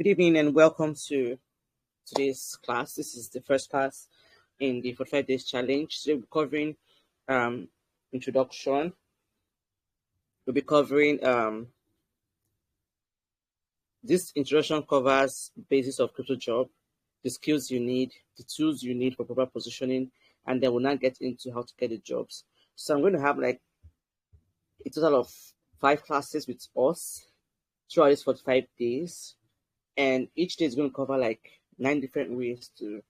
Good evening and welcome to today's class. This is the first class in the 45 days challenge. So we'll be covering um, introduction. We'll be covering this introduction covers basis of crypto job, the skills you need, the tools you need for proper positioning, and then we'll now get into how to get the jobs. So I'm going to have like a total of 5 classes with us throughout these 45 days. And each day is going to cover like 9 different ways to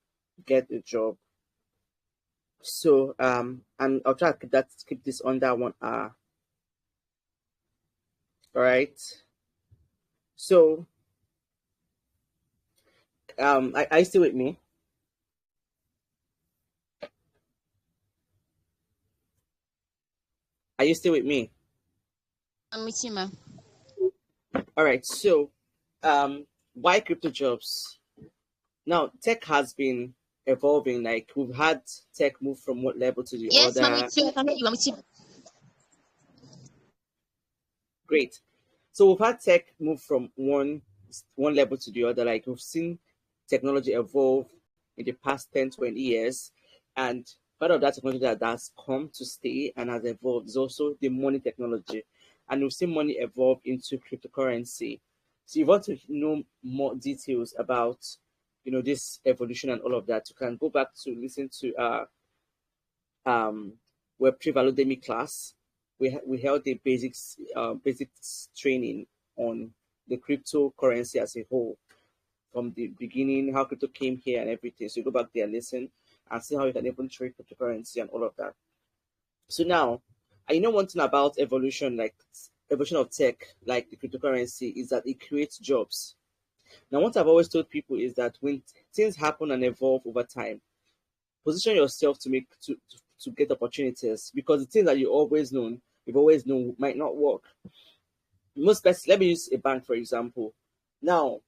get a job. So and I'll try to keep this under 1 hour. All right. So are you still with me? Are you still with me? I'm with you, ma'am. All right. So why crypto jobs? Now tech has been evolving. Like we've had tech move from one level to the Yes, I'm other. with you. I can hear you. I'm with you. Great. So we've had tech move from one level to the other. Like we've seen technology evolve in the past 10, 20 years. And part of that technology that has come to stay and has evolved is also the money technology. And we've seen money evolve into cryptocurrency. So if you want to know more details about this evolution and all of that, you can go back to listen to um, Web3 Valodemi class. We held a basics training on the cryptocurrency as a whole from the beginning, how crypto came here and everything. So you go back there, listen, and see how you can even trade cryptocurrency and all of that. So now, I know one thing about evolution, like evolution of tech, like the cryptocurrency, is that it creates jobs. Now, what I've always told people is that when things happen and evolve over time, position yourself to get opportunities, because the things that you've always known might not work. Let me use a bank for example. Now,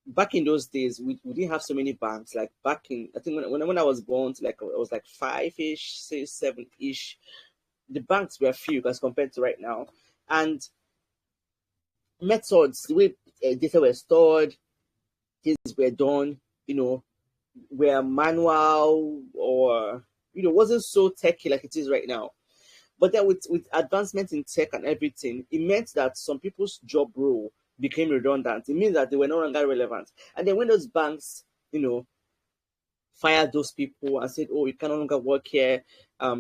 back in those days, we didn't have so many banks. Like back in, I think when I was born, like I was like 5-ish, say 7-ish. The banks were few as compared to right now, and methods, the way data were stored, things were done, you know, were manual, or wasn't so techy like it is right now. But then with advancement in tech and everything, it meant that some people's job role became redundant. It means that they were no longer relevant. And then when those banks, fired those people and said, "Oh, you can no longer work here,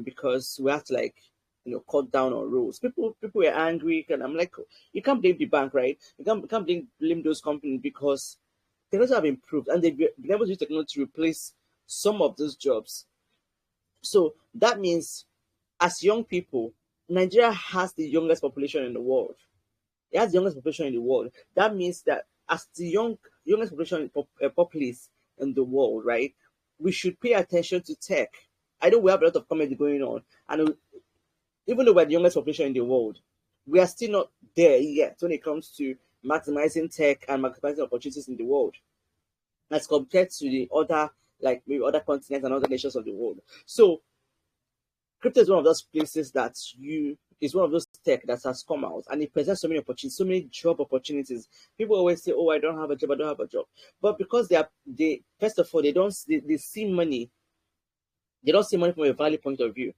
because we have to like, cut down on rules." People were angry, and I'm like, you can't blame the bank, right? You can't blame those companies, because technology have improved and they've been able to use technology to replace some of those jobs. So that means, as young people, Nigeria has the youngest population in the world. It has the youngest population in the world. That means that as the youngest population populace in the world, right, we should pay attention to tech. I know we have a lot of comedy going on, and even though we're the youngest population in the world, we are still not there yet when it comes to maximizing tech and maximizing opportunities in the world as compared to the other, like maybe other continents and other nations of the world. So crypto is one of those places that is one of those tech that has come out, and it presents so many opportunities, so many job opportunities. People always say, "Oh, I don't have a job, I don't have a job," but because they first of all they see money, they don't see money from a value point of view.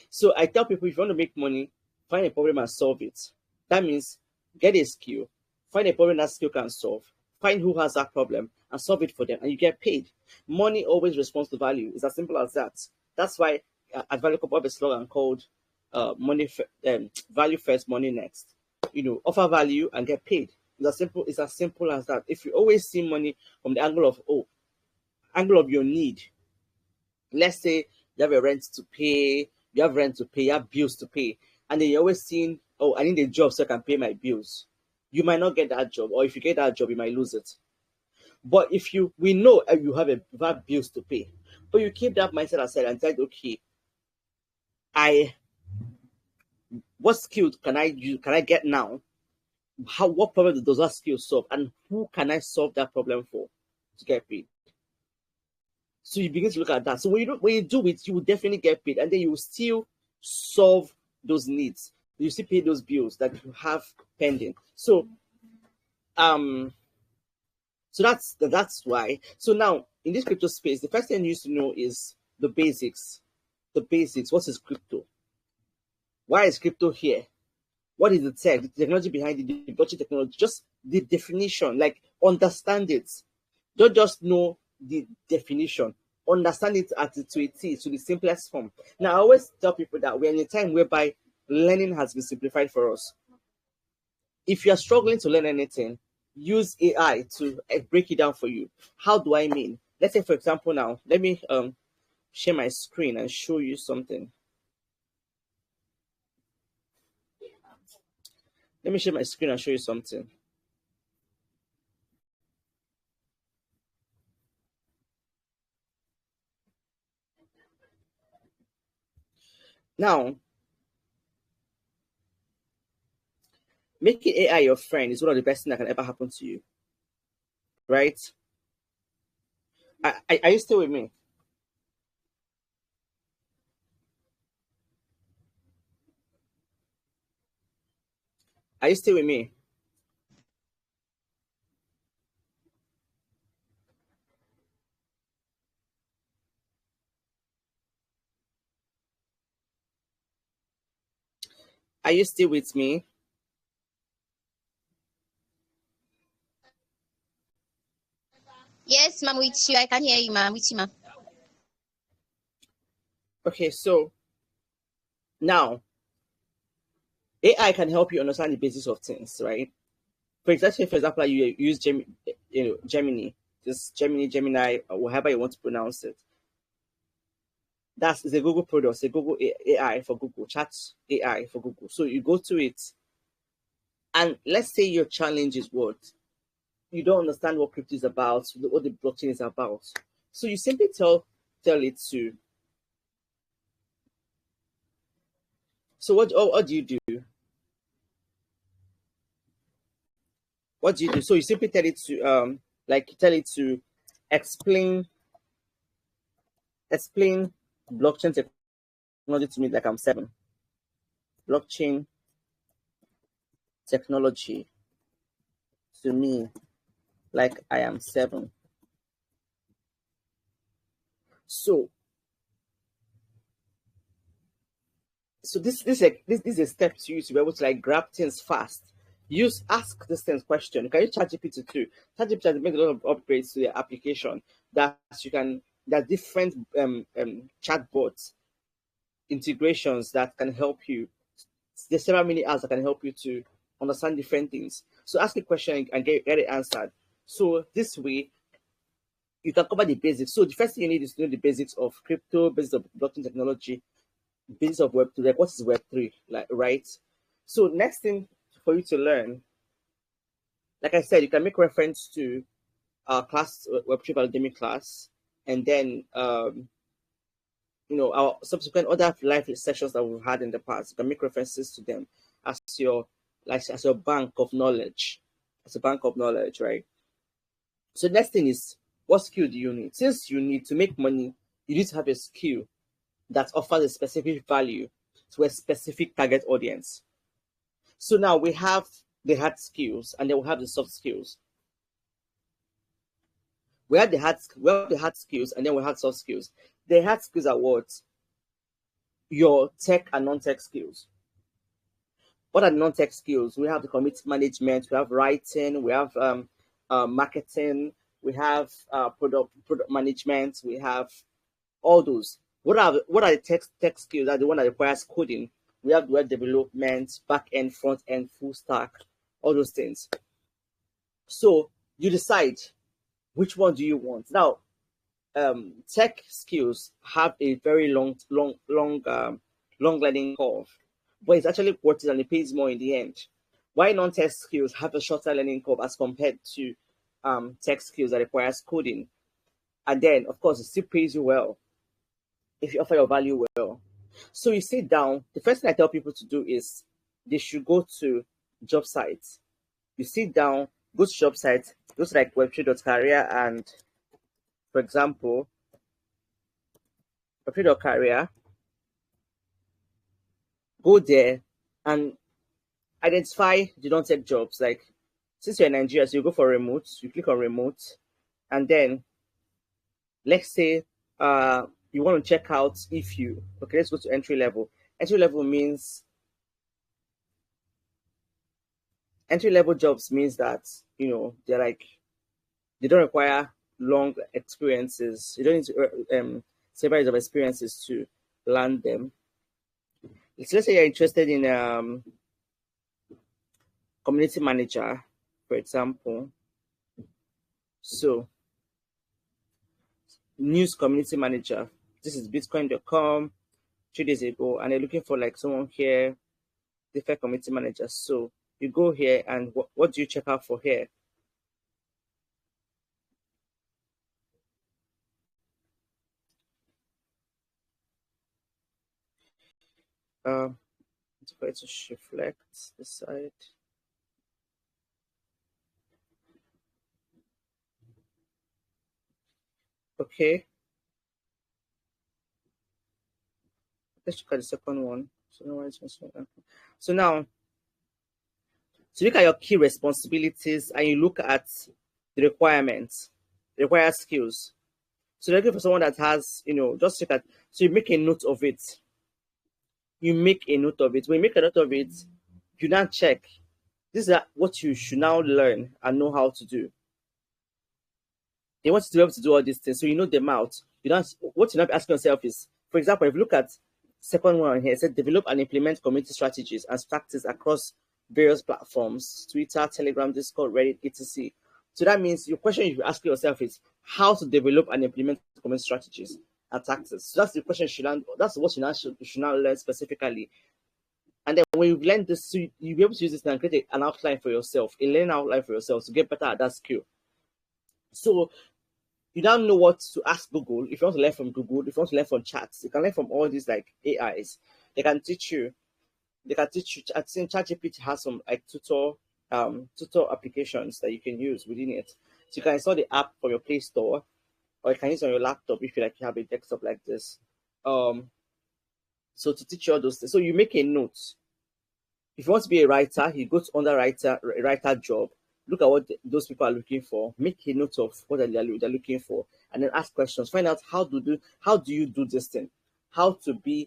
So I tell people, if you want to make money, find a problem and solve it. That means get a skill, find a problem that skill can solve, find who has that problem and solve it for them, and you get paid. Money always responds to value. It's as simple as that. That's why at Value Corp, I have a slogan called value first, money next. Offer value and get paid. It's as simple as that. If you always see money from the angle of your need, let's say you have a rent to pay, you have bills to pay, and then you're always seeing, "Oh, I need a job so I can pay my bills." You might not get that job, or if you get that job, you might lose it. But if we know you have bills to pay, but you keep that mindset aside and say, "Okay, I what skill can I use? Can I get now? What problem does that skill solve, and who can I solve that problem for to get paid?" So you begin to look at that. So when you do it, you will definitely get paid, and then you will still solve those needs. You still pay those bills that you have pending. So So that's why. So now in this crypto space, the first thing you need to know is the basics. The basics. What is crypto? Why is crypto here? What is the tech, the technology behind it, the blockchain technology? Just the definition, like understand it. Don't just know the definition. Understand it at to it is, to the simplest form. Now, I always tell people that we're in a time whereby learning has been simplified for us. If you are struggling to learn anything, use AI to break it down for you. How do I mean? Let's say, for example, now, let me share my screen and show you something. Let me share my screen and show you something. Now, making AI your friend is one of the best things that can ever happen to you, right? Are you still with me? Are you still with me? Are you still with me? Yes, ma'am, with you. I can hear you, ma'am. With you, ma'am. Okay, so now AI can help you understand the basis of things, right? For example, you use Gemini, just Gemini, or however you want to pronounce it. That's it's a Google product, it's a Google AI for Google, Chat AI for Google. So you go to it, and let's say your challenge is what you don't understand what crypto is about, what the blockchain is about. So you simply tell it to. So what do you do? What do you do? So you simply tell it to tell it to explain explain blockchain technology to me like I'm 7. Blockchain technology to me like I am 7. So this is a step to you to be able to like grab things fast. Use ask this things question. Can you chat GPT too? ChatGPT has made a lot of upgrades to the application that you can there are different chatbots integrations that can help you. There's several mini apps that can help you to understand different things. So ask a question and get it answered. So this way you can cover the basics. So the first thing you need is to know the basics of crypto, basics of blockchain technology, basics of Web3. Like what is Web3? Like right. So next thing for you to learn, like I said, you can make reference to our class Web3 academic class, and then our subsequent other live sessions that we've had in the past. You can make references to them as your as your bank of knowledge, as a bank of knowledge, right? So the next thing is, what skill do you need? Since you need to make money, you need to have a skill that offers a specific value to a specific target audience. So now we have the hard skills, and then we have the soft skills. We have the hard skills, and then we have soft skills. The hard skills are what? Your tech and non-tech skills. What are the non-tech skills? We have the community management, we have writing, we have marketing, we have product management, we have all those. What are the tech skills? Are the one that requires coding. We have web development, back end, front end, full stack, all those things. So you decide which one do you want. Now, tech skills have a very long learning curve, but it's actually worth it and it pays more in the end. Why non-tech skills have a shorter learning curve as compared to tech skills that requires coding? And then, of course, it still pays you well if you offer your value well. So you sit down. The first thing I tell people to do is they should go to job sites. You sit down, go to job sites, go to like web3.career and, for example, web3.career, go there and identify the non-tech jobs. Like Since you're in Nigeria, so you go for remote, you click on remote, and then let's say you want to check out if you okay, let's go to entry level. Entry level means entry level jobs means that they're like they don't require long experiences. You don't need to several years of experiences to land them. Let's say you're interested in community manager, for example. So news community manager. This is bitcoin.com 2 days ago, and they're looking for like someone here, different community manager. So you go here, and what do you check out for here? Um, it's going to reflect the side. Okay, let's look at the second one. So now, so look at your key responsibilities, and you look at the requirements, the required skills. So looking for someone that has, just look at. So you make a note of it. You make a note of it. When you make a note of it, you now check. This is what you should now learn and know how to do. They want you to be able to do all these things, so you know them out. You don't. What you're not asking yourself is, for example, if you look at second one here, it said develop and implement community strategies and practice across various platforms: Twitter, Telegram, Discord, Reddit, etc. So that means your question you ask yourself is how to develop and implement community strategies and tactics. So that's the question you should learn. That's what you should now learn specifically. And then when you've learned this, so you'll be able to use this and create an outline for yourself, a learning outline for yourself to get better at that skill. So you don't know what to ask Google. If you want to learn from Google, if you want to learn from chats, you can learn from all these like AIs. They can teach you. They can teach you. I think ChatGPT has some like tutor applications that you can use within it. So you can install the app from your Play Store, or you can use it on your laptop if you have a desktop like this. So to teach you all those things. So you make a note. If you want to be a writer, you go to under writer job. Look at what those people are looking for. Make a note of what they're looking for, and then ask questions. Find out how do you do this thing, how to do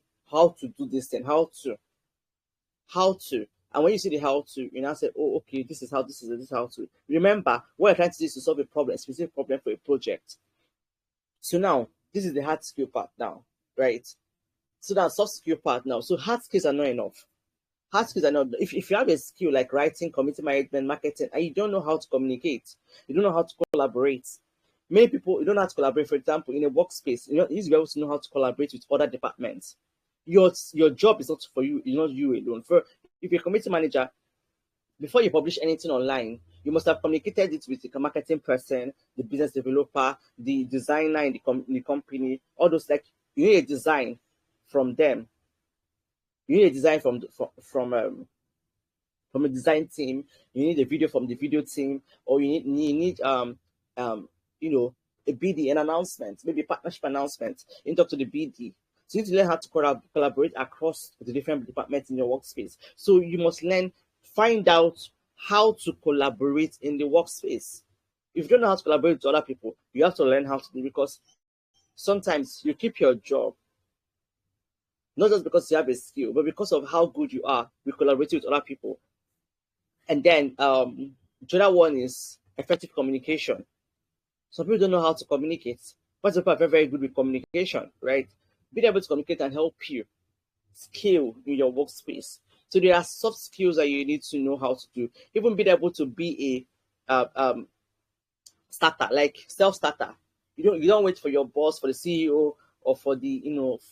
this thing, how to. And when you see the how to, you now say, oh, okay, this is how to. Remember, what you're trying to do is to solve a specific problem for a project. So now, this is the hard skill part now, right? So that's soft skill part now. So hard skills are not enough. Hard skills are not. If you have a skill like writing, community management, marketing, and you don't know how to communicate, you don't know how to collaborate. Many people you don't know how to collaborate. For example, in a workspace, you need to be able to know how to collaborate with other departments. Your job is not for you. It's not you alone. For if you're a community manager, before you publish anything online, you must have communicated it with the marketing person, the business developer, the designer in the company. All those like you need a design from them. You need a design from a design team. You need a video from the video team, or you need um you know a BD, an announcement, maybe a partnership announcement. You need to talk to the BD. So you need to learn how to collaborate across the different departments in your workspace. So you must find out how to collaborate in the workspace. If you don't know how to collaborate with other people, you have to learn how to do, because sometimes you keep your job not just because you have a skill, but because of how good you are with collaborating with other people. And then the other one is effective communication. Some people don't know how to communicate, but some people are very, very good with communication, right? Being able to communicate can help you scale in your workspace. So there are soft skills that you need to know how to do. Even being able to be a starter, like self-starter. You don't wait for your boss, for the CEO, or for the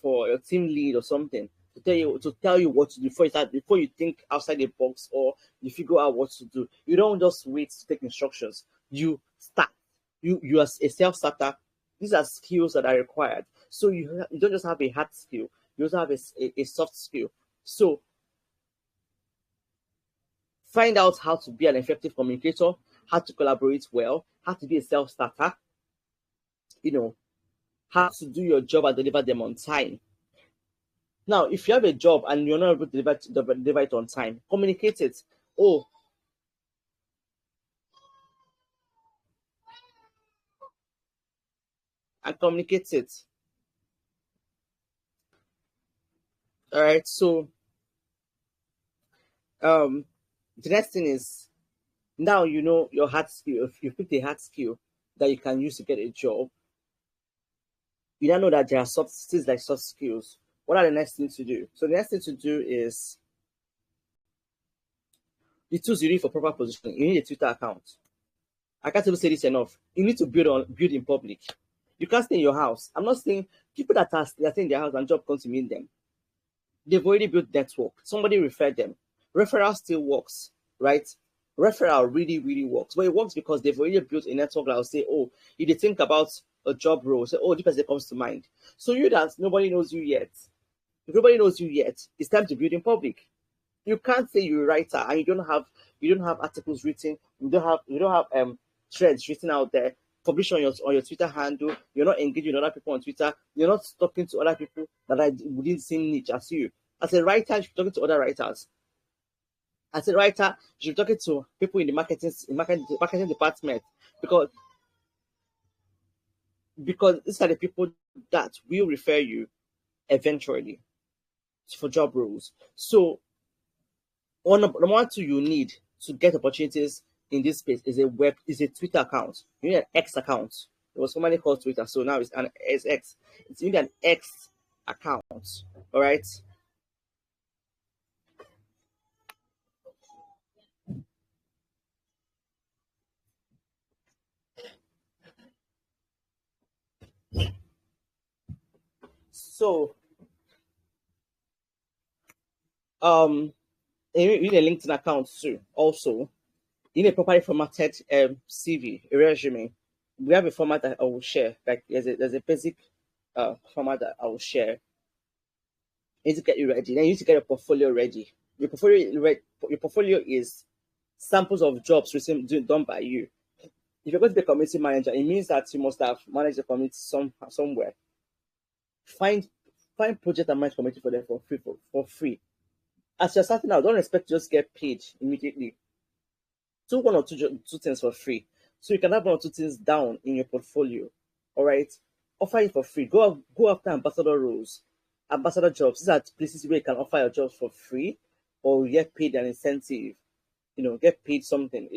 for your team lead or something to tell you what to do before you think outside the box or you figure out what to do. You don't just wait to take instructions. You start. You as a self-starter, these are skills that are required. So you don't just have a hard skill, you also have a soft skill. So find out how to be an effective communicator, how to collaborate well, how to be a self-starter, how to do your job and deliver them on time. Now, if you have a job and you're not able to deliver it on time, communicate it. Oh, and communicate it. All right. So um, the next thing is now you know your hard skill. If you pick a hard skill that you can use to get a job, you now know that there are soft skills like soft skills. What are the next things to do? So the next thing to do is the tools you need for proper positioning. You need a Twitter account. I can't even say this enough. You need to build in public. You can't stay in your house. I'm not saying people that are staying in their house and job comes to meet them. They've already built network. Somebody referred them. Referral still works, right? Referral really, really works. But it works because they've already built a network that will say, oh, if they think about a job role, say, oh, this person comes to mind. So you that nobody knows you yet. If nobody knows you yet, it's time to build in public. You can't say you're a writer and you don't have articles written, you don't have threads written out there, publish on your Twitter handle, you're not engaging with other people on Twitter, you're not talking to other people that are within the same niche as you. As a writer, you should be talking to other writers. As a writer, you should be talking to people in the marketing department because these are the people that will refer you eventually for job roles. So number one thing you need to get opportunities in this space is a Twitter account. You need an X account. It was formerly called Twitter, so now it's X. You need an X account. All right. So um, you need a LinkedIn account too. Also, you need a properly formatted CV, a resume. We have a format that I will share. Like there's a basic format that I will share. You need to get you ready. Then you need to get your portfolio ready. Your portfolio is samples of jobs done by you. If you're going to be a community manager, it means that you must have managed a community somewhere. Find find project and manage community for them for free. As you're starting out, don't expect to just get paid immediately. Do one or two things for free, so you can have one or two things down in your portfolio. All right, offer it for free. Go after ambassador roles, ambassador jobs. These are places where you can offer your jobs for free, or you get paid an incentive. Get paid something.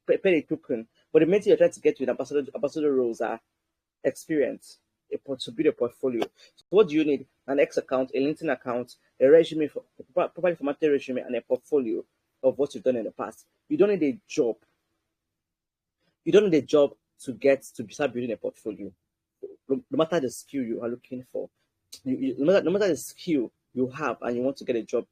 Pay a token. But the main thing you're trying to get with ambassador roles are experience, to build a portfolio. So what do you need? An X account, a LinkedIn account, a resume, properly formatted resume, and a portfolio of what you've done in the past. You don't need a job. You don't need a job to start building a portfolio. No matter the skill you are looking for, no matter the skill you have and you want to get a job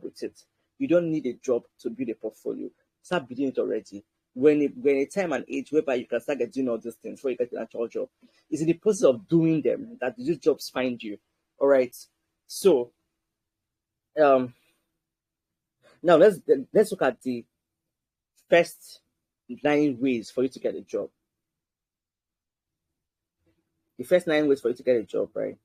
with it, you don't need a job to build a portfolio. Start building it already. When a time and age whereby you can start doing all these things before you get an actual job, it's in the process of doing them that these jobs find you. All right. So um now let's look at the first 9 ways for you to get a job. The first 9 ways for you to get a job, right?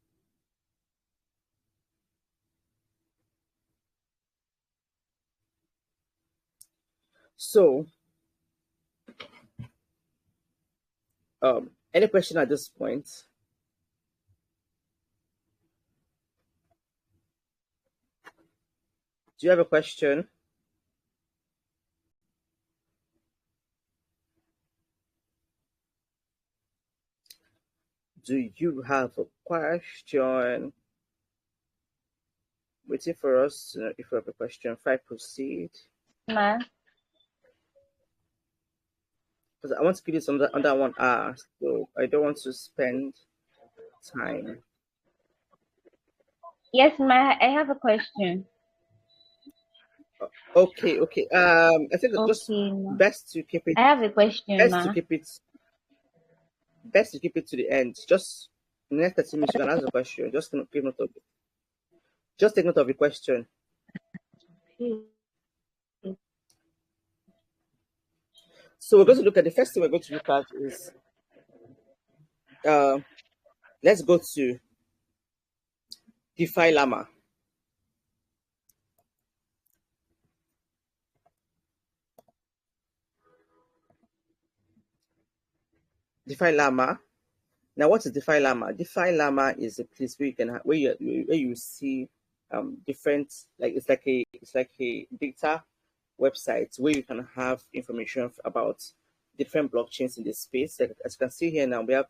So any question at this point? Do you have a question? Do you have a question? Waiting for us. If you have a question, if I proceed, Ma. because I want to give you some under 1 hour, so I don't want to spend time. Yes, ma. I have a question. Okay, okay. I think that just Okay, ma. best to keep it, I have a question, best to ma. keep it, best to keep it to the end. Just in the next 30 minutes, you can ask a question. Just take note of the question. So we're going to look at the first thing we're going to look at is uh, let's go to DeFi Llama. DeFi Llama. Now, what is DeFi Llama? DeFi Llama is a place where you can where you see different, like it's like a data website where you can have information about different blockchains in the space. Like, as you can see here now, we have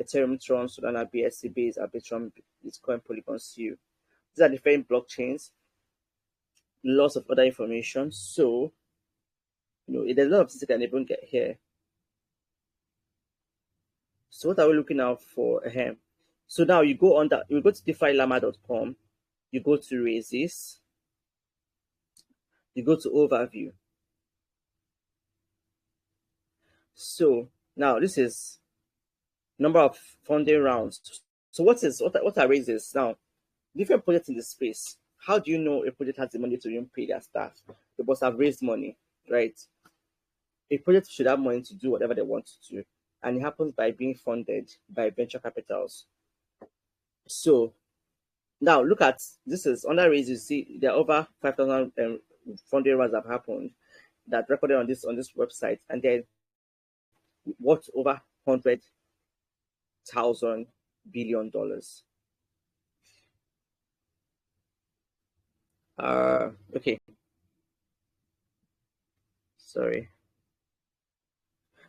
Ethereum, Tron, Solana, BSC, Base, Arbitrum, Bitcoin, Polygon, Seal. These are different blockchains, lots of other information. So, there's a lot of things you can even get here. So what are we looking out for? So now you go to defilama.com, you go to raises, you go to overview. So now this is number of funding rounds. So what are raises? Now, different projects in the space. How do you know a project has the money to even pay their staff? They must have raised money, right? A project should have money to do whatever they want to do, and it happens by being funded by venture capitals. So now look at this is under raise. You see there are over 5,000 funding rounds have happened that recorded on this website, and then worth over $100,000 billion. Okay. Sorry.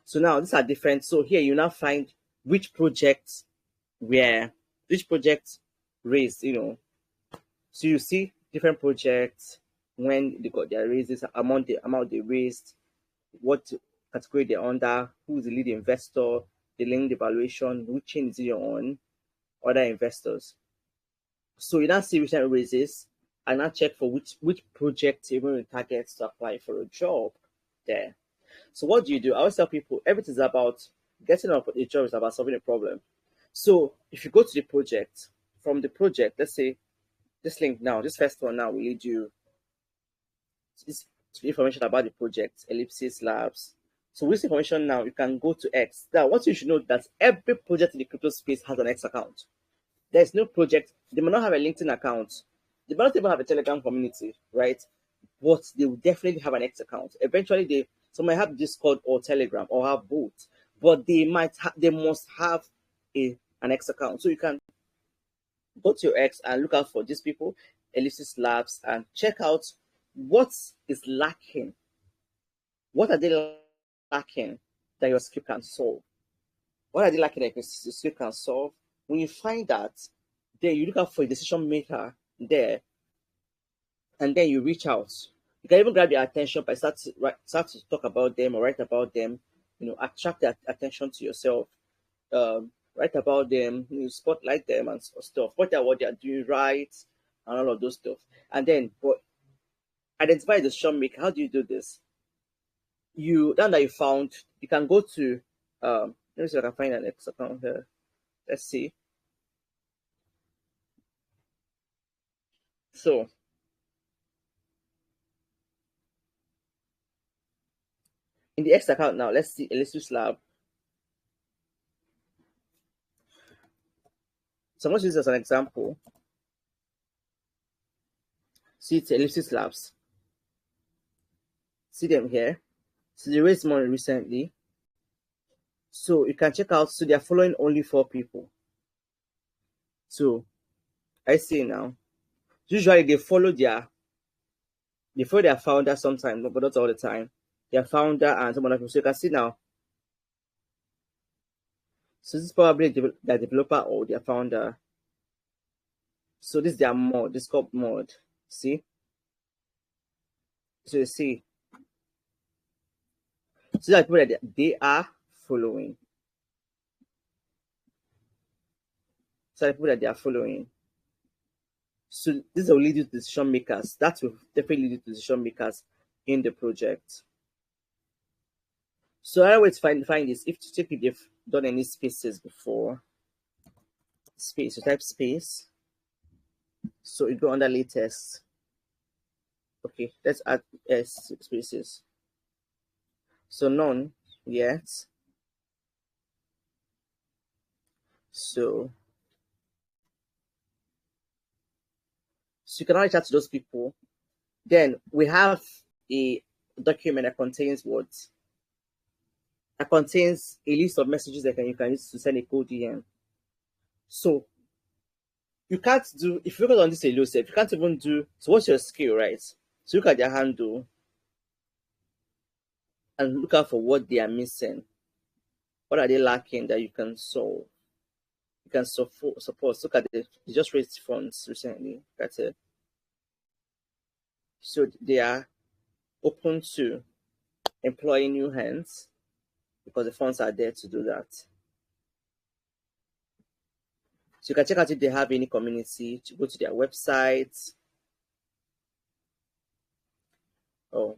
So now these are different. So here you now find which projects raised, So you see different projects when they got their raises, the amount they raised, what category they're under, who's the lead investor, the link evaluation, which chain is it on, other investors. So you now see which time raises and now check for which project you want to target to apply for a job there. So what do? I always tell people everything is about getting up a job is about solving a problem. So if you go to the project, from the project, let's say this link now, this first one now will lead you to information about the project, Ellipsis Labs. So with this information now, you can go to X. Now, what you should know that every project in the crypto space has an X account. There's no project, they may not have a LinkedIn account. They might not even have a Telegram community, right? But they will definitely have an X account. Eventually, some might have Discord or Telegram or have both, but they must have an X account. So you can go to your X and look out for these people, Ellipsis Labs, and check out what is lacking. What are they lacking that your script can solve? What are they lacking that your script can solve? When you find that, then you look out for a decision maker there, and then you reach out. You can even grab their attention by start to talk about them or write about them. Attract their attention to yourself. Write about them, spotlight them and stuff. Point out what they are doing right and all of those stuff. And then, identify the decision maker. How do you do this? Now that you found, you can go to. Let me see if I can find an X account here. Let's see. So in the X account now, let's see Ellipsis Lab. So I'm going to use this as an example. See, it's Ellipsis Labs. See them here. So they raised money recently. So you can check out. So they are following only 4 people. So I see now. Usually they follow their founder sometimes, but not all the time. Their founder and some other people. So you can see now. So this is probably their developer or their founder. So this is their mod. This is called mod. See? So you see. So that people that they are following. So the people that they are following. So this will lead you to decision makers. That will definitely lead you to decision makers in the project. So another way to find this, if they've done any spaces before, space, you type space. So you go under latest. Okay, let's add spaces. So none yet. So you can reach out to those people. Then we have a document that contains what? That contains a list of messages that you can use to send a code DM. So you can't do, if you focus on this alone, you can't even do. So what's your skill, right? So look at their handle and look out for what they are missing. What are they lacking that you can solve? You can support. Look at they just raised funds recently. That's it. So they are open to employing new hands because the funds are there to do that. So you can check out if they have any community, to go to their website. Oh,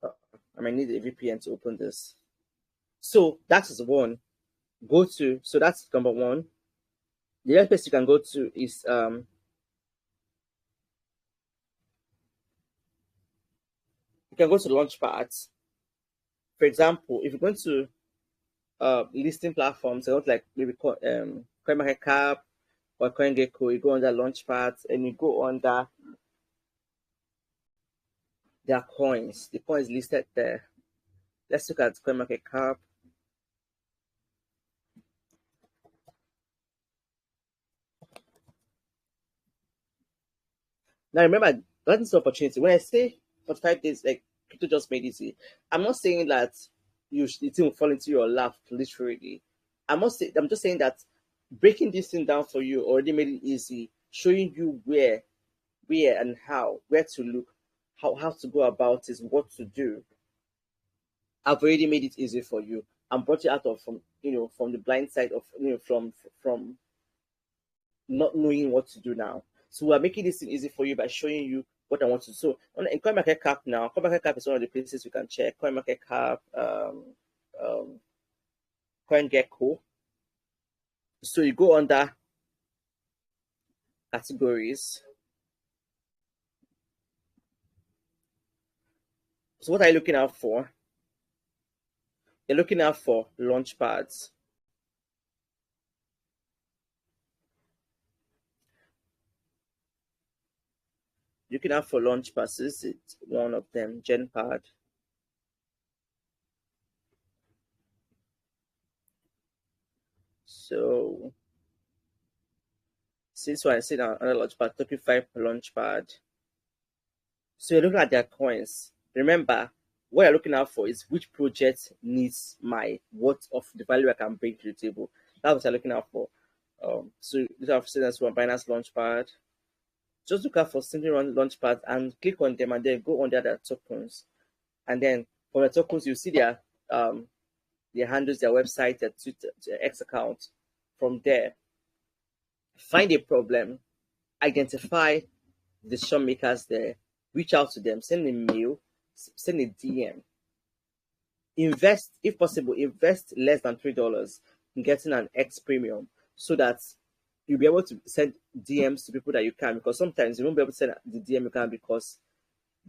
I might need a VPN to open this. So that is one. So that's number one. The other place you can go to is you can go to Launchpad. For example, if you're going to listing platforms, like maybe CoinMarketCap or CoinGecko, you go under Launchpad and you go under their coins. The coins listed there. Let's look at CoinMarketCap. Now remember, that is the opportunity. When I say 45 days, like crypto just made easy, I'm not saying that the thing will fall into your lap literally. I'm just saying that breaking this thing down for you already made it easy, showing you where and how, where to look, how to go about it, what to do. I've already made it easy for you and brought you out of from the blind side of from not knowing what to do now. So we're making this thing easy for you by showing you what I want to do. So in CoinMarketCap now, CoinMarketCap is one of the places you can check. CoinMarketCap, um, CoinGecko. So you go under categories. So what are you looking out for? You're looking out for launch pads. Looking out for launch passes, it's one of them, GenPad. So since I see that another launchpad, 35 per launchpad. So you're looking at their coins. Remember, what you're looking out for is which project needs what of the value I can bring to the table. That's what you're looking out for. So you have students from Binance Launchpad. Just look out for simply run Launchpad and click on them and then go on their tokens. And then from the tokens, you see their handles, their website, their Twitter, their X account. From there, find a problem, identify the decision makers there, reach out to them, send a mail, send a DM. Invest, if possible, invest less than $3 in getting an X premium so that you'll be able to send DMs to people that you can, because sometimes you won't be able to send the DM you can because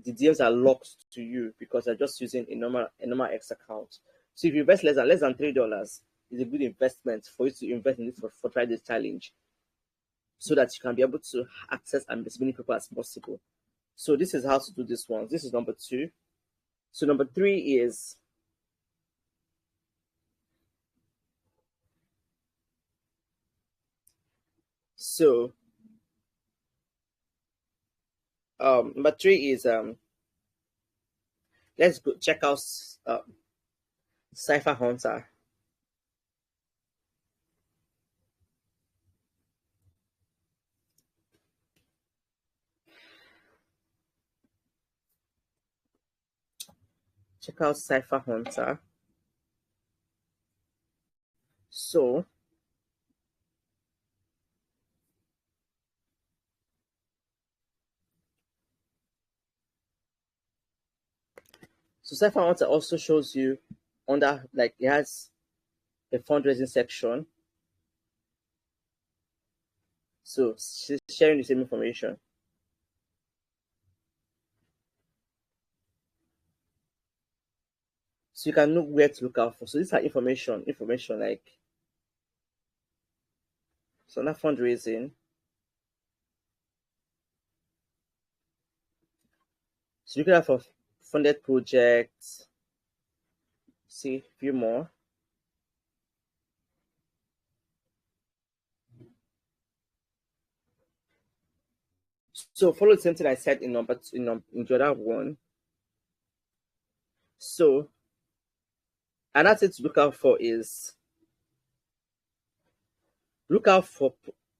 the DMs are locked to you because they're just using a normal X account. So if you invest less than $3, it's a good investment for you to invest in it for try this challenge so that you can be able to access as many people as possible. So this is how to do this one. This is number 2. So number 3 is so number 3 is let's go check out Cypher Hunter. Check out Cypher Hunter. So Cypher Hunter also shows you under, like, it has a fundraising section. So she's sharing the same information. So you can know where to look out for. So these are information like so not fundraising. So you can have for funded projects. See a few more. So follow the same thing I said in number two, in the other one. So another thing to look out for is look out for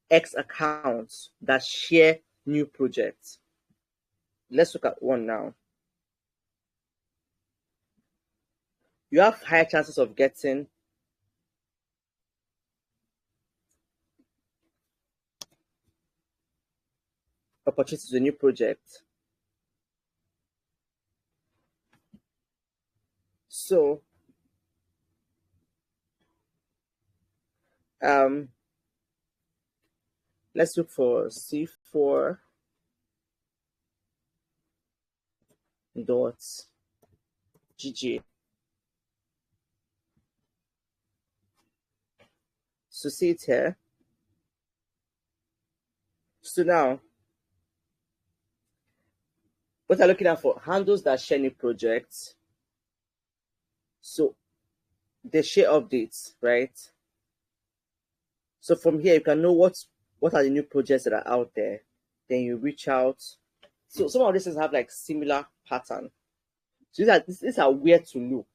X accounts that share new projects. Let's look at one now. You have higher chances of getting opportunities to a new project. So um, let's look for C4 dot GG. So see it here. So now, what I'm looking at for handles that share new projects. So they share updates, right? So from here, you can know what are the new projects that are out there. Then you reach out. So some of these things have like similar pattern. So these are where to look,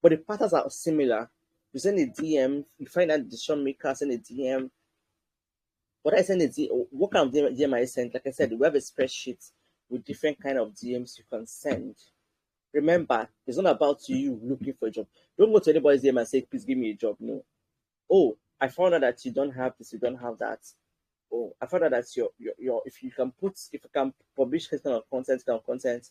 but the patterns are similar. You send a DM, you find out the decision maker, send a DM. What I send a DM, what kind of DM I send? Like I said, we have a spreadsheet with different kind of DMs you can send. Remember, it's not about you looking for a job. Don't go to anybody's DM and say, please give me a job. No. Oh, I found out that you don't have this, you don't have that. Oh, I found out that your if you can publish this kind of content,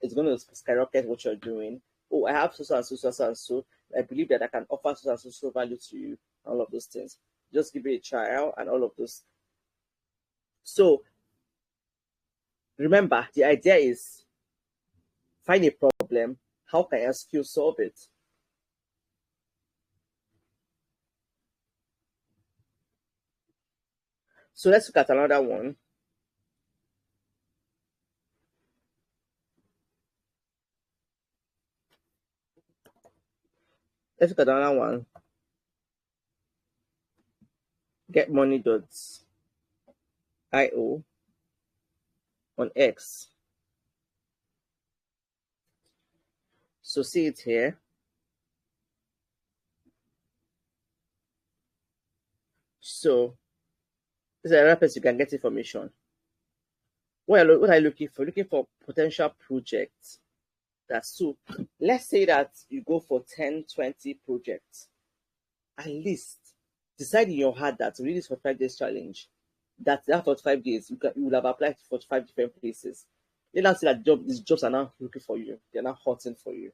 it's going to skyrocket what you're doing. Oh, I have so and so, so and so. I believe that I can offer so and so value to you, all of those things. Just give it a trial and all of those. So remember, the idea is find a problem. How can your skill solve it? So let's look at another one. Let's look at another one. Getmoney.io on X. So see it here. So this is another place you can get information. What are you looking for? Looking for potential projects. That's so. Let's say that you go for 10, 20 projects. At least decide in your heart that really this 45 days challenge, that after 45 days you will have applied to 45 different places. Let us say that these jobs are now looking for you, they're not hunting for you,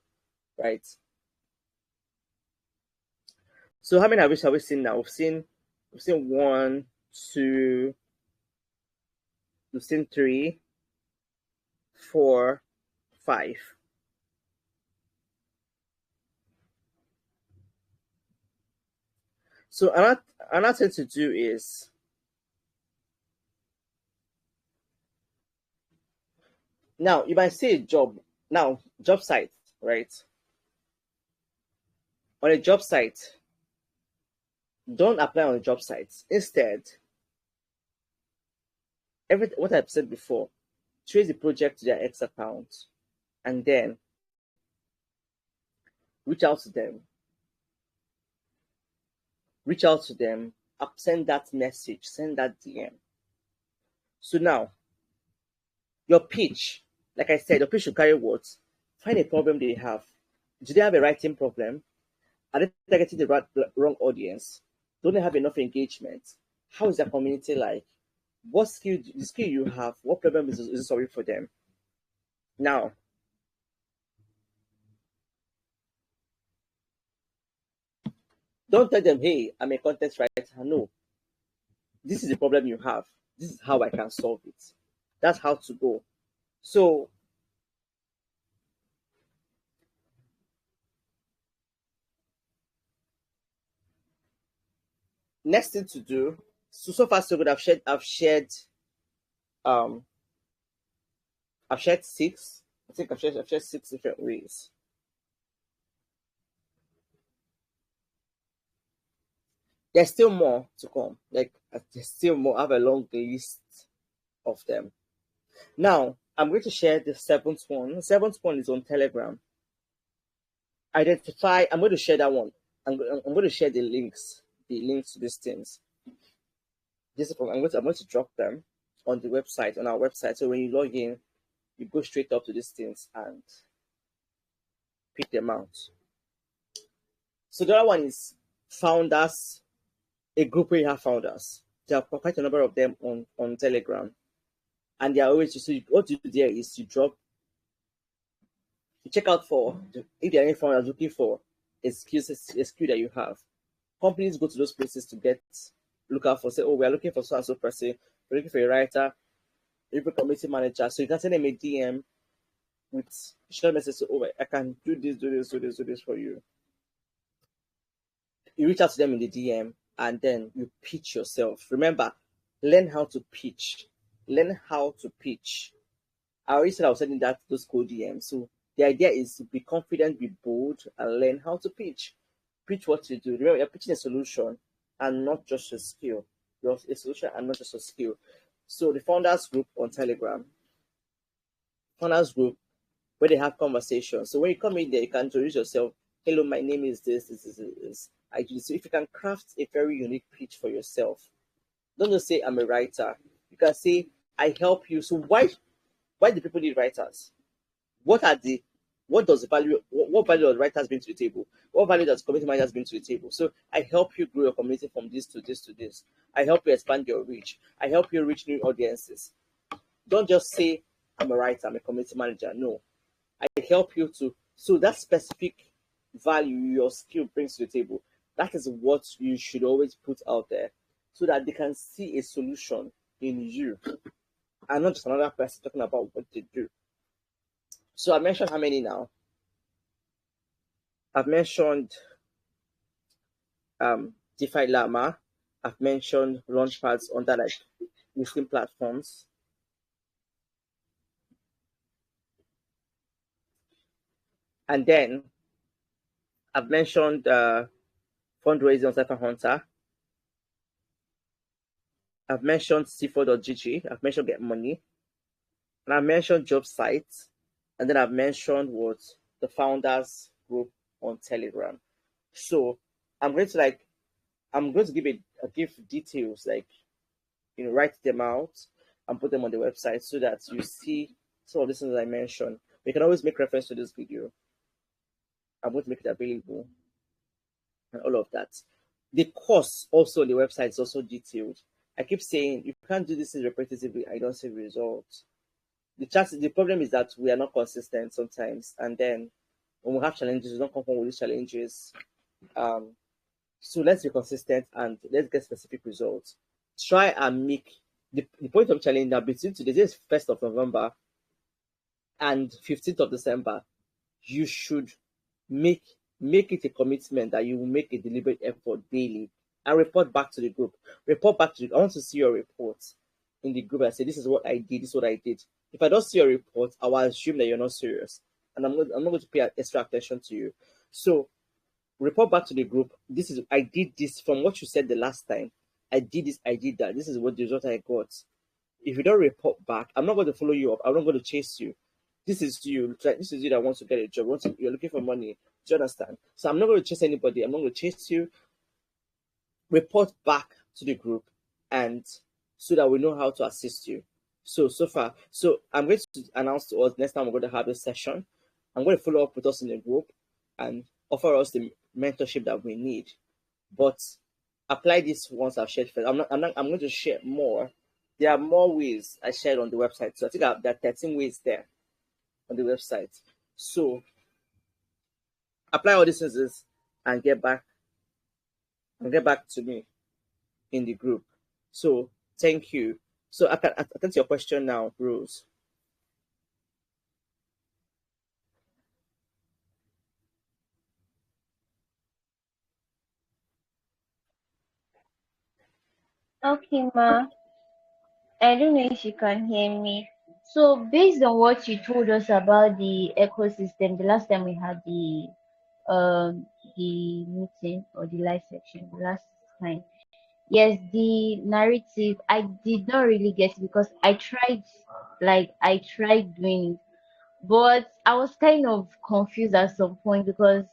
right? So how many have we seen now? We've seen one, two, we've seen three, four, five. So another thing to do is now you might see a job now, job site, right? On a job site, don't apply on a job site. Instead, what I've said before, trace the project to their X account and then reach out to them. Send that message, send that DM. So now, your pitch, like I said, your pitch should carry what? Find a problem they have. Do they have a writing problem? Are they targeting the wrong audience? Don't they have enough engagement? How is their community like? What the skill you have? What problem is solving for them? Now, don't tell them, hey, I'm a content writer. No, this is the problem you have. This is how I can solve it. That's how to go. So next thing to do. So far so good. Um I've shared six. I think I've shared six different ways. There's still more to come. Like there's still more. I have a long list of them. Now, I'm going to share the seventh one. The seventh one is on Telegram. Identify. I'm going to share that one. I'm going to share the links to these things. I'm going to drop them on the website, on our website. So when you log in, you go straight up to these things and pick them out. So the other one is founders, a group where you have founders. There are quite a number of them on Telegram. And they are always, so what you do there is you check out for, if there are any founders looking for a skill that you have. Companies go to those places to look out for, say, oh, we are looking for so and so person, we're looking for a writer, a community manager. So you can send them a DM with short message, so, oh, I can do this for you. You reach out to them in the DM and then you pitch yourself. Remember, learn how to pitch. Learn how to pitch. I already said I was sending those cold DMs. So the idea is to be confident, be bold, and learn how to pitch. Pitch what you do. Remember, you're pitching a solution and not just a skill. You're a solution and not just a skill. So the founders group on Telegram, founders group where they have conversations. So when you come in there, you can introduce yourself. Hello, my name is this. I do this. So if you can craft a very unique pitch for yourself, don't just say I'm a writer. You can say I help you. So why do people need writers? What does the value? What value does writers bring to the table? What value does community managers bring to the table? So I help you grow your community from this to this to this. I help you expand your reach. I help you reach new audiences. Don't just say I'm a writer, I'm a community manager. No, I help you to. So that specific value your skill brings to the table, that is what you should always put out there, so that they can see a solution in you and not just another person talking about what they do. So I mentioned how many now? I've mentioned DeFi Llama. I've mentioned launchpads under like listing platforms. And then I've mentioned fundraising on Cypher Hunter. I've mentioned C4.gg. I've mentioned Get Money. And I've mentioned job sites. And then I've mentioned the founders group on Telegram. So I'm going to give details, like, write them out and put them on the website so that you see some of the things I mentioned. You can always make reference to this video. I'm going to make it available and all of that. The course also on the website is also detailed. I keep saying you can't do this repetitively. I don't see results. The problem is that we are not consistent sometimes, and then when we have challenges, we don't come with these challenges. So let's be consistent and let's get specific results. Try and make the point of challenge now between today, this is 1st of November and 15th of December. You should make it a commitment that you will make a deliberate effort daily and report back to the group. I want to see your reports in the group and say, this is what I did, this is what I did. If I don't see your report, I will assume that you're not serious. And I'm not going to pay extra attention to you. So report back to the group. I did this from what you said the last time. I did this, I did that. This is what the result I got. If you don't report back, I'm not going to follow you up. I'm not going to chase you. This is you. This is you that wants to get a job. You're looking for money. Do you understand? So I'm not going to chase anybody. I'm not going to chase you. Report back to the group, and so that we know how to assist you. So far, I'm going to announce to us next time we're going to have this session. I'm going to follow up with us in the group and offer us the mentorship that we need. But apply this once I've shared first. I'm going to share more. There are more ways I shared on the website. So I think there are 13 ways there on the website. So apply all these things and get back to me in the group. So thank you. So I can attend to your question now, Rose. Okay, ma. I don't know if you can hear me. So based on what you told us about the ecosystem, the last time we had the meeting or the live section, the last time, Yes, the narrative, I did not really get it because I tried doing it, but I was kind of confused at some point because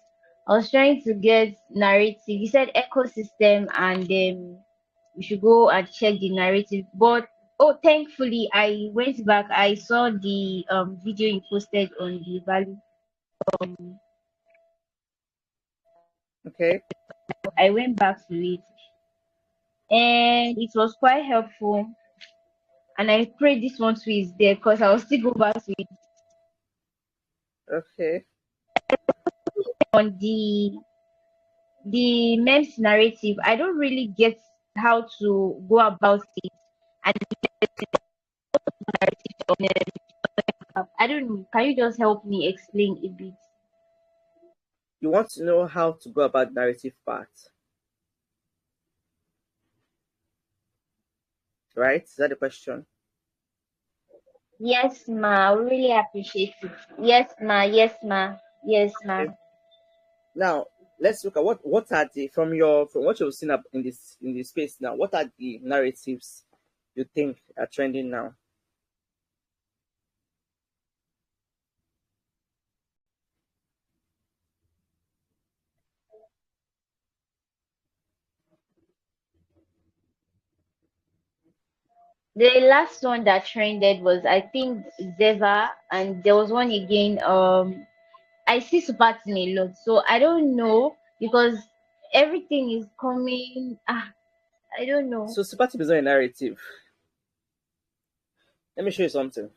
I was trying to get narrative. You said ecosystem, and we should go and check the narrative. But oh, thankfully, I went back. I saw the video you posted on the value. Okay. I went back to it, and it was quite helpful. And I pray this one too is there because I will still go back to it Okay. on the memes narrative. I don't really get how to go about it. And I don't know. Can you just help me explain a bit? You want to know how to go about narrative part, right? Is that the question? Yes, ma. I really appreciate it. Yes, ma. Yes, ma. Yes, ma. Okay. Now let's look at what are the from what you've seen up in this space now. What are the narratives you think are trending now? The last one that trended was I think Zeva, and there was one again. I see Supatin a lot, so I don't know because everything is coming. I don't know. So sympathy is not a narrative. Let me show you something.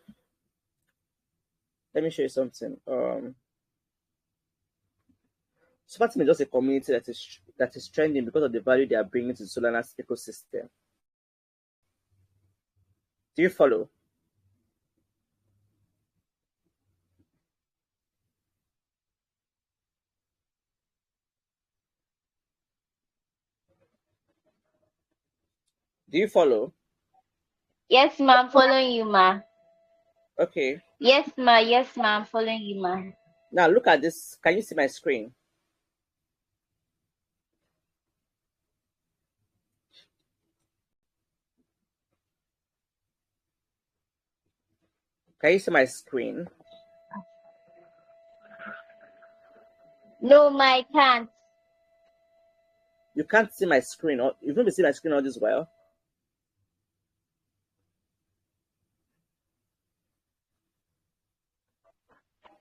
Let me show you something. Sympathy is just a community that is trending because of the value they are bringing to the Solana's ecosystem. Do you follow? Do you follow? Yes, ma, I'm following you, ma. Okay. Yes, ma. Yes, ma, I'm following you, ma. Now look at this. Can you see my screen? Can you see my screen? No, ma, I can't. You can't see my screen. Or you've not see my screen all this while.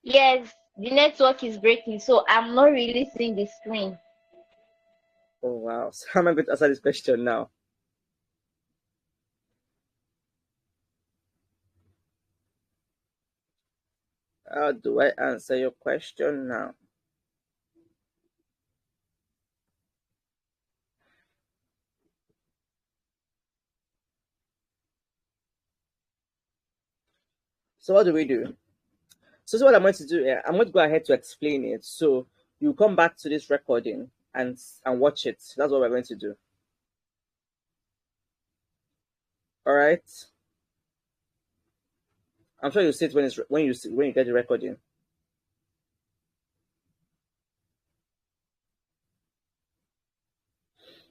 Yes, the network is breaking, so I'm not really seeing the screen. Oh wow. So how am I going to answer this question now? How do I answer your question now? So what do we do? So what I'm going to do here, I'm going to go ahead to explain it. So you come back to this recording and watch it. That's what we're going to do. All right. I'm sure you see it when you get the recording.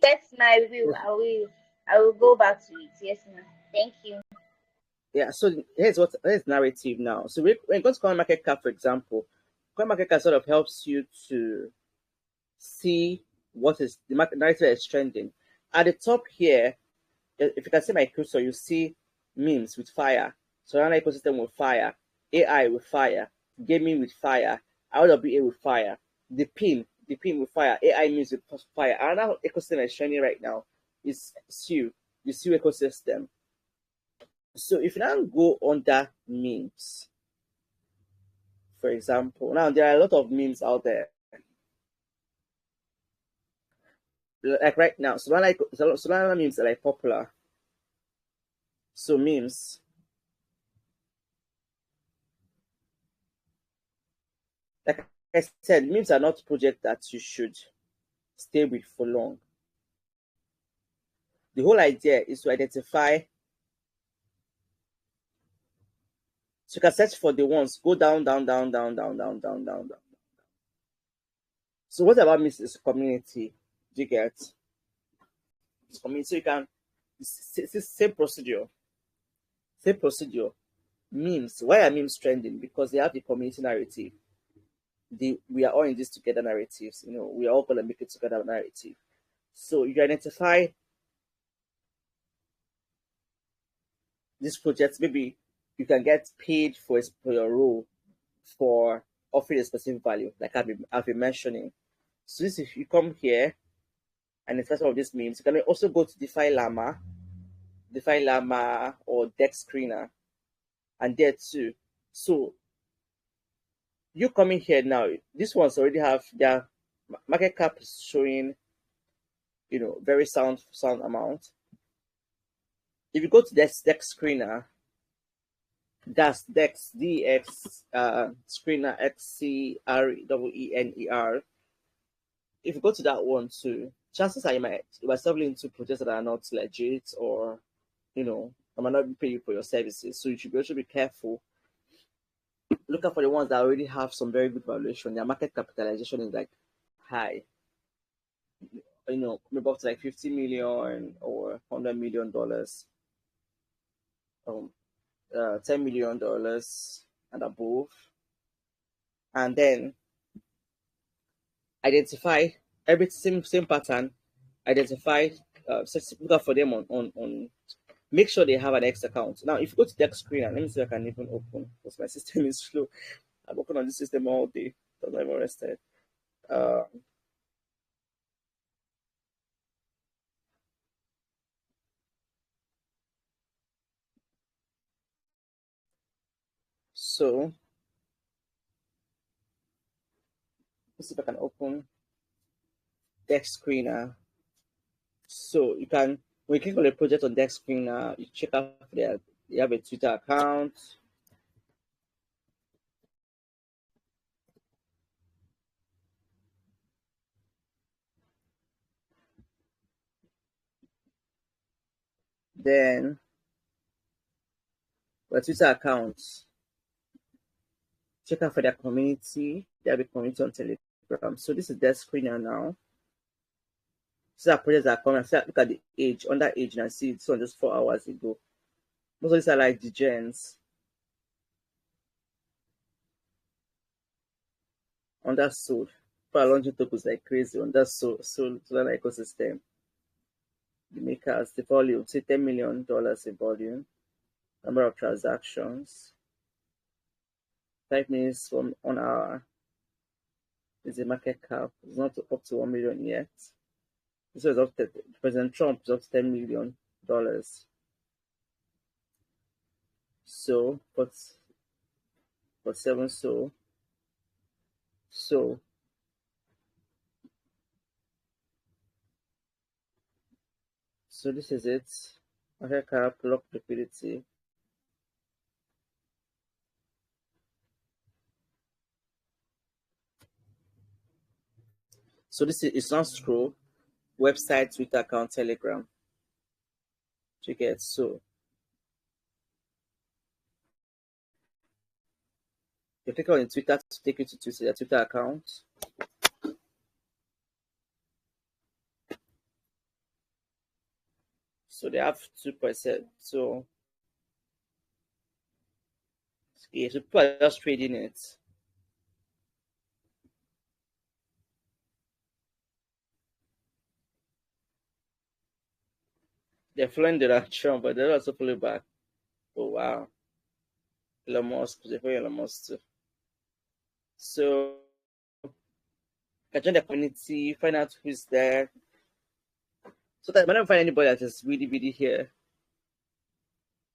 Yes, ma, I will. I will. I will go back to it. Yes, ma. Thank you. Yeah. So here's narrative now. So when it comes to coin market cap, for example, coin market cap sort of helps you to see what is the market narrative that is trending. At the top here, if you can see my cursor, you see memes with fire, surrounding ecosystem with fire, AI with fire, gaming with fire, RWA with fire, the pin with fire, AI memes with fire. Another ecosystem that's trending right now is SU, the SU ecosystem. So if you now go under memes, for example, now there are a lot of memes out there. Like right now, Solana memes are like popular. So memes, like I said, memes are not projects that you should stay with for long. The whole idea is to identify, so you can search for the ones, go down, down, down, down, down, down, down, down, down. So what about memes is community? Do you get? It's community. So you can same procedure. Same procedure. Memes. Why are memes trending? Because they have the community narrative. We are all in this together narratives. We are all gonna make it together narrative. So you identify this project. Maybe you can get paid for your role for offering a specific value, like I've been mentioning. So this, if you come here and it's some of these memes, you can also go to Define Llama or Deck Screener, and there too. So you coming here now, these ones already have their market cap is showing, very sound amount. If you go to this Deck Screener, that's Dex DX Screener XCREENER. If you go to that one too, chances are you might stumble into projects that are not legit, or I might not pay you for your services. So you should also be careful. Look out for the ones that already have some very good valuation. Their market capitalization is like high. Maybe up to like 50 million or $100 million, um, $10 million and above. And then identify every same pattern. Identify, look out for them on make sure they have an X account. Now, if you go to Deck Screen, and let me see if I can even open, because my system is slow. I've opened on this system all day. Does not even rested. Uh, so let's see if I can open Deck Screener. So you can, when you click on the project on Deck Screener, you check out there. You have a Twitter account. Then for Twitter accounts, check out for their community. They have a community on Telegram. So this is Deck Screener now. These are projects that are coming. Look at the age. On that age, and I see it's on just 4 hours ago. Most of these are like the gens. On that sold. For launching tokens like crazy on that solar ecosystem. The makers, the volume, say $10 million in volume. Number of transactions. 5 minutes from 1 hour. Is the market cap. It's not up to 1 million yet. This was up to President Trump is up to $10 million. So, but 7 so this is it. Market cap, lock liquidity. So this is it's not scroll, website, Twitter account, Telegram. You get so you click on Twitter to take you to their Twitter account. So they have 2%. So yeah, so people are just trading it. They're following the Trump, but they're also following back. Oh wow. Elon Musk, they follow Elon Musk too. So you can join the community, find out who's there. So that when I find anybody that is really here,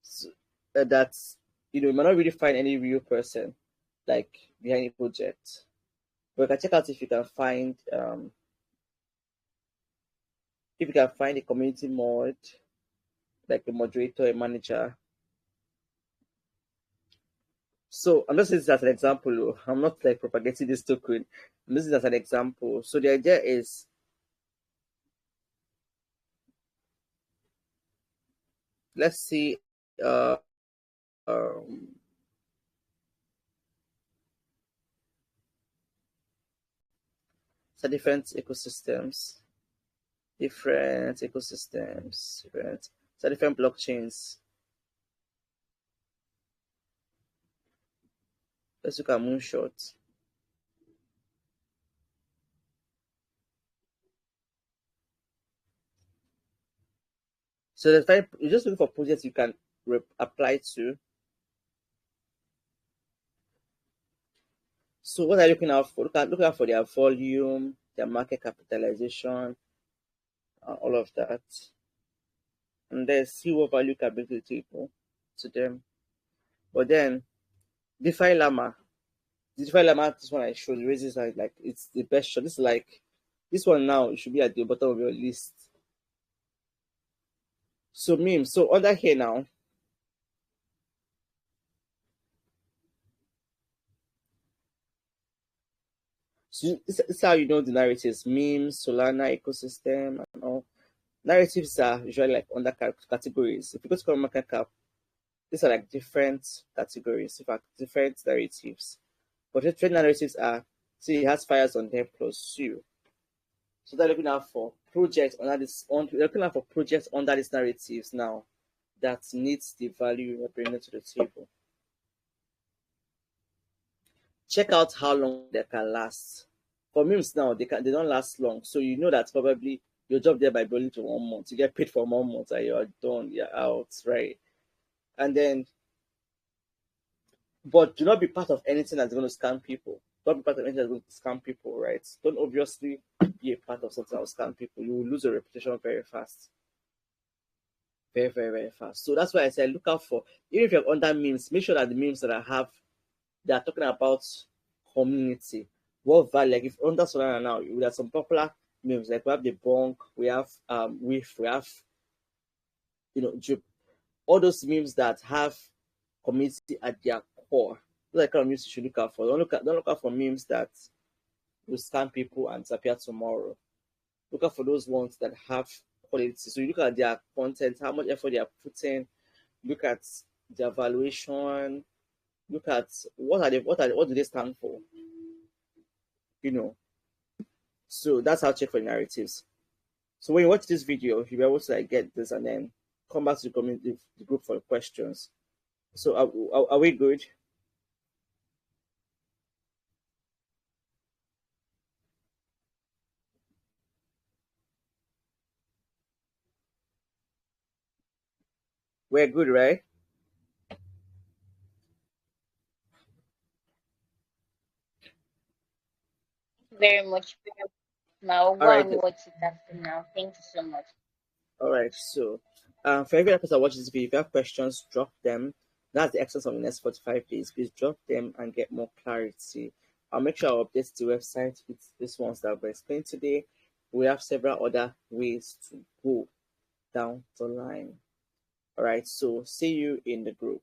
so, that's you might not really find any real person like behind a project. But you can check out if you can find a community mod, like a moderator, a manager. So I'm just using this as an example. I'm not like propagating this token. I'm using this as an example. So the idea is let's see uh um so different ecosystems. different ecosystems, different, so different blockchains. Let's look at Moonshot. So the five, you just look for projects you can apply to. So what are you looking out for? Look out for their volume, their market capitalization, all of that, and then see what value can bring to the table to them. But then DeFi Llama, the DeFi Llama, this one I showed raises like it's the best shot. This is like this one now. It should be at the bottom of your list. So meme. So under here now, so this is how you know the narratives, memes, Solana ecosystem, and all. Narratives are usually like under categories. If you go to common market cap, these are like different categories, in fact, different narratives. But the trend narratives are, see, it has fires on them plus you. So they're looking out for projects under this, they're looking out for projects under these narratives now that needs the value you're bringing to the table. Check out how long they can last. For memes now, they don't last long. So you know that probably your job there might be only to 1 month. You get paid for 1 month and you're done, you're out, right? And then, but do not be part of anything that's going to scam people. Don't be part of anything that's going to scam people, right? Don't obviously be a part of something that will scam people. You will lose your reputation very fast. Very, very, very fast. So that's why I said look out for, even if you're under memes, make sure that the memes that I have, they are talking about community. What value, like if under Solana now, we have some popular memes, like we have the Bonk, we have With, we have, Jupe, all those memes that have community at their core. Those are the kind of memes you should look out for. Don't look out for memes that will scam people and disappear tomorrow. Look out for those ones that have quality. So you look at their content, how much effort they are putting, look at their valuation, look at what do they stand for? You know. So that's how I check for narratives. So when you watch this video, you'll be able to like get this and then come back to the community, the group for questions. So are we good? We're good, right? Very much. Now All go right. and watch it after now. Thank you so much. All right. So for every episode that watches this video, if you have questions, drop them. That's the essence of the next 45 days. Please drop them and get more clarity. I'll make sure I update the website with these ones that I've explained today. We have several other ways to go down the line. All right. So see you in the group.